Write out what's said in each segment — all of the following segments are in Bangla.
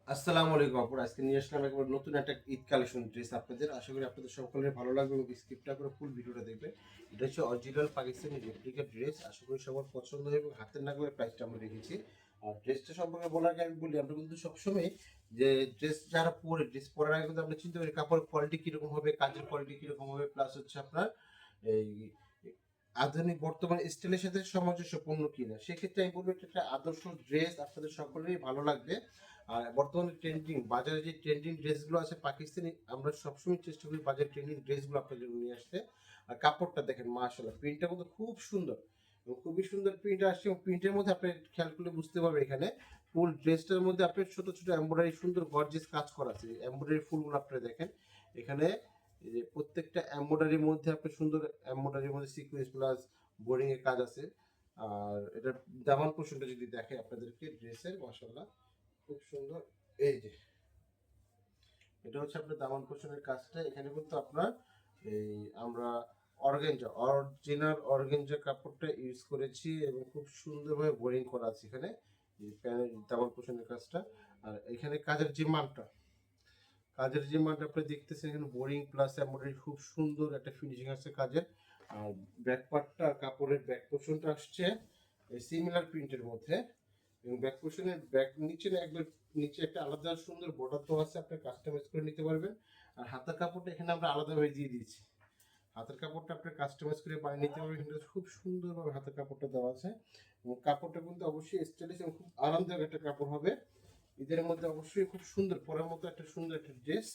আসসালামু আলাইকুম আপুর। আজকে নিয়ে আসলাম একবার নতুন একটা ঈদ কালেকশন ড্রেস আপনাদের। আশা করি আপনাদের সকলের ভালো লাগবে এবং স্কিপটা করে ফুল ভিডিওটা দেখবেন। এটা হচ্ছে অরিজিনাল পাকিস্তানি রেপ্লিকা ড্রেস। আশা করি সবার পছন্দ হবে এবং হাতের নাগালের প্রাইসটা আমরা রেখেছি। আর ড্রেসটা সম্পর্কে বলার আগে আমি বলি, আমরা কিন্তু সবসময় যে ড্রেস যারা পরে ড্রেস পরার আগে কিন্তু আমরা চিন্তা করি কাপড়ের কোয়ালিটি কীরকম হবে, কাজের কোয়ালিটি কীরকম হবে, প্লাস হচ্ছে আপনার এই আধুনিক বর্তমান স্টাইলের সাথে সামঞ্জস্যপূর্ণ কিনা। সেক্ষেত্রে আমি বলবো এটা একটা আদর্শ ড্রেস, আপনাদের সকলেরই ভালো লাগবে। আর বর্তমানে ট্রেন্ডিং বাজারে যে ট্রেন্ডিং ড্রেসগুলো আছে পাকিস্তানি, আমরা সবসময় চেষ্টা করি বাজারে ট্রেন্ডিং ড্রেসগুলো আপনাদের জন্য নিয়ে আসতে। আর কাপড়টা দেখেন মাশাআল্লাহ, প্রিন্টটা কিন্তু খুব সুন্দর এবং খুবই সুন্দর প্রিন্ট আসছে এবং প্রিন্টের মধ্যে আপনি খেয়াল করলে বুঝতে পারবেন এখানে ফুল ড্রেসটার মধ্যে আপনার ছোট ছোট এমব্রয়ডারি সুন্দর গর্জিয়াস কাজ করা আছে। এমব্রয়ডারি ফুলগুলো আপনারা দেখেন এখানে, এই যে প্রত্যেকটা এমব্রয়ডারির মধ্যে আপনার সুন্দর এমব্রয়ডারির মধ্যে সিকোয়েন্স প্লাস বোরিং এর কাজ আছে। আর এটা দামান পোর্শনটা যদি দেখে আপনাদেরকে ড্রেসের, মাশাআল্লাহ খুব সুন্দর। এই যে এটা হচ্ছে আপনার দামান পোর্শনের কাজটা। এখানে কিন্তু আপনার এই আমরা অর্গানজা অরিজিনাল অর্গানজা কাপড়টা ইউজ করেছি এবং খুব সুন্দরভাবে বোরিং করা আছে এখানে এই প্যানেল দামান পোর্শনের কাজটা। আর এখানে কাজের যে মানটা আপনি দেখতেছেন এখানে বোরিং প্লাস এমব্রয়ডারি খুব সুন্দর একটা ফিনিশিং আছে কাজের। আর ব্যাক পার্টটা কাপড়ের ব্যাক পোর্শনটা আসছে সিমিলার প্রিন্টের মধ্যে এবং ব্যাক পোর্শনের ব্যাক নিচে না একবার নিচে একটা আলাদা সুন্দর বর্ডার তো আছে, আপনি কাস্টমাইজ করে নিতে পারবেন। আর হাতের কাপড়টা এখানে আমরা আলাদাভাবে দিয়ে দিয়েছি। হাতের কাপড়টা আপনি কাস্টমাইজ করে বানিয়ে নিতে পারবেন। এখানে খুব সুন্দরভাবে হাতের কাপড়টা দেওয়া আছে এবং কাপড়টা কিন্তু অবশ্যই স্টাইলিশ এবং খুব আরামদায়ক একটা কাপড় হবে। ঈদের মধ্যে অবশ্যই খুব সুন্দর পরার মতো একটা সুন্দর একটা ড্রেস।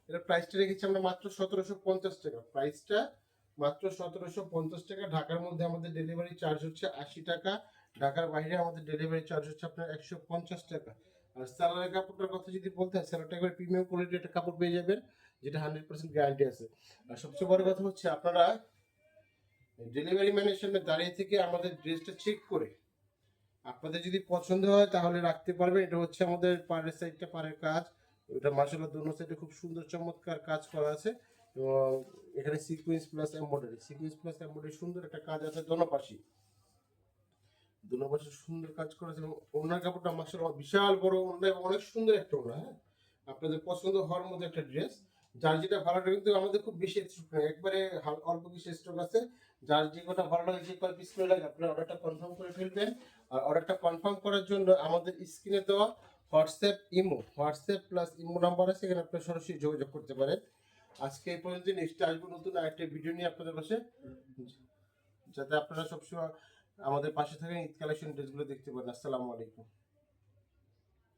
এটার প্রাইসটা রেখেছি আমরা মাত্র 1750 টাকা। প্রাইসটা মাত্র 1750 টাকা। ঢাকার মধ্যে আমাদের ডেলিভারি চার্জ হচ্ছে 80 টাকা। ঢাকার বাইরে আমাদের ডেলিভারি চার্জ হচ্ছে আপনার 150 টাকা। আর স্যালোয়ারের কাপড়টার কথা যদি বলতে হয়, স্যালোয়ারটা একবার প্রিমিয়াম কোয়ালিটির একটা কাপড় পেয়ে যাবেন, যেটা 100% গ্যারান্টি আছে। আর সবচেয়ে বড় কথা হচ্ছে আপনারা ডেলিভারি ম্যানের সামনে দাঁড়িয়ে থেকে আমাদের ড্রেসটা চেক করে আপনাদের যদি পছন্দ হয় তাহলে রাখতে পারবেন। এটা হচ্ছে আমাদের পাড়ের সাইডটা, পাড়ের কাজ। এটা মাশাআল্লাহ দোনো সাইডে খুব সুন্দর চমৎকার কাজ করা আছে এবং এখানে সিকোয়েন্স প্লাস এমব্রয়ডারি সুন্দর একটা কাজ আছে দোনো পাশে সুন্দর কাজ করা আছে এবং ওড়নার কাপড়টা মাশাআল্লাহ বিশাল বড় ওড়না এবং অনেক সুন্দর একটা ওড়না। হ্যাঁ, আপনাদের পছন্দ হওয়ার মধ্যে একটা ড্রেস। যার যেটা ভালো লাগে, কিন্তু আমাদের খুব বেশি স্টক নেই, একবারে অল্প কিছু স্টক আছে। যার যে কটা ভালো লাগে, যে কয় পিস করে লাগে আপনার অর্ডারটা কনফার্ম করে ফেলবেন। আর অর্ডারটা কনফার্ম করার জন্য আমাদের স্ক্রিনে দেওয়া হোয়াটসঅ্যাপ প্লাস ইমো নাম্বার আছে, এখানে আপনার সরাসরি যোগাযোগ করতে পারেন। আজকে এই পর্যন্ত। নেক্সট আসবো নতুন আরেকটা ভিডিও নিয়ে আপনাদের পাশে, যাতে আপনারা সবসময় আমাদের পাশে থাকেন, ঈদ কালেকশন ড্রেসগুলো দেখতে পারেন। আসসালামু আলাইকুম।